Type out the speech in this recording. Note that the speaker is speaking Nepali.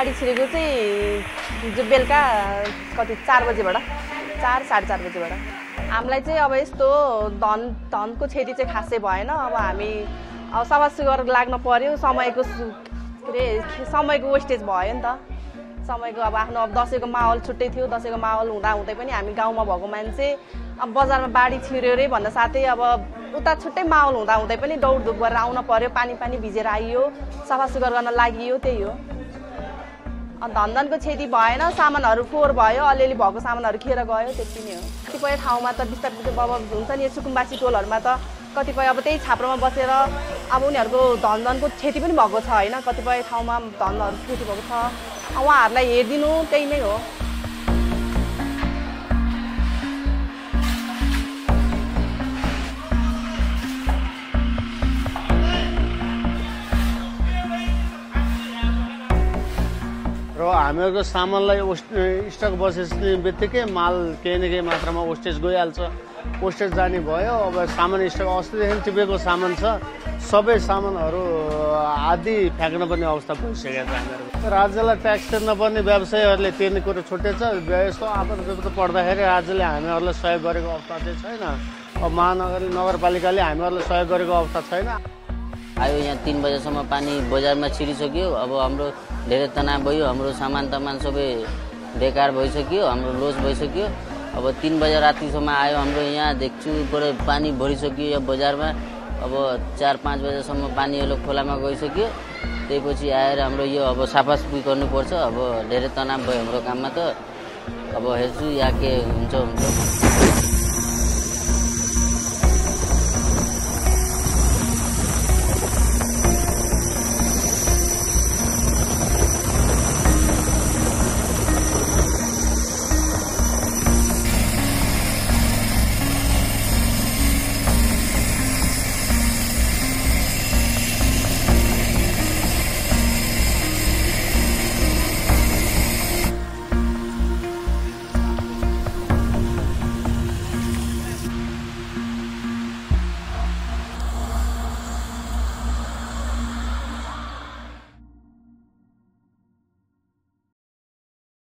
बाढी छिरेको चाहिँ हिजो बेलुका कति 4 बजेबाट 4 साढे 4 बजेबाट हामीलाई चाहिँ अब यस्तो धनको क्षति चाहिँ खासै भएन। अब हामी अब सफासुग्घर लाग्न पर्यो, समयको वेस्टेज भयो नि त। समयको अब आफ्नो अब दसैँको माहौल छुट्टै थियो। दसैँको माहौल हुँदै पनि हामी गाउँमा भएको मान्छे अब बजारमा बाढी छिर्यो रे भन्न साथै अब उता छुट्टै माहौल हुँदै पनि दौडधुप गरेर आउन पर्यो। पानी भिजेर आइयो, सफासुग्घर गर्न लागि त्यही हो। धनको क्षति भएन, सामानहरू फोहोर भयो, अलिअलि भएको सामानहरू खेर गयो, त्यति नै हो। कतिपय ठाउँमा त बिस्तारै अब हुन्छ नि सुकुम्बासी टोलहरूमा त कतिपय अब त्यही छाप्रोमा बसेर अब उनीहरूको धनको क्षति पनि भएको छ होइन। कतिपय ठाउँमा धनहरू क्षति भएको छ, उहाँहरूलाई हेरिदिनु त्यही नै हो। र हामीहरूको सामानलाई स्टक बसेको बित्तिकै माल केही न केही मात्रामा वेस्टेज गइहाल्छ। वेस्टेज जाने भयो। अब सामान स्टक अस्तिदेखि टिपेको सामान छ, सबै सामानहरू आदि फ्याँक्न पर्ने अवस्था भइसकेको छ। हामीहरू राज्यलाई ट्याक्स तिर्नुपर्ने व्यवसायीहरूले तिर्ने कुरो छुट्टै छ। यस्तो आपद विपद पर्दाखेरि राज्यले हामीहरूलाई सहयोग गरेको अवस्था चाहिँ छैन। अब नगरपालिकाले हामीहरूलाई सहयोग गरेको अवस्था छैन। आयो यहाँ 3 बजेसम्म पानी बजारमा छिरिसक्यो। अब हाम्रो धेरै तनाव भयो, हाम्रो सामान सबै बेकार भइसक्यो, हाम्रो लोस भइसक्यो। अब 3 बजे रातिसम्म आयो हाम्रो यहाँ देख्छुबाट पानी भरिसक्यो यहाँ बजारमा। अब 4-5 बजेसम्म पानीहरू खोलामा गइसक्यो। त्यसपछि आएर हाम्रो यो अब सफासफी गर्नुपर्छ। अब धेरै तनाव भयो हाम्रो काममा त। अब हेर्छु यहाँ के हुन्छ।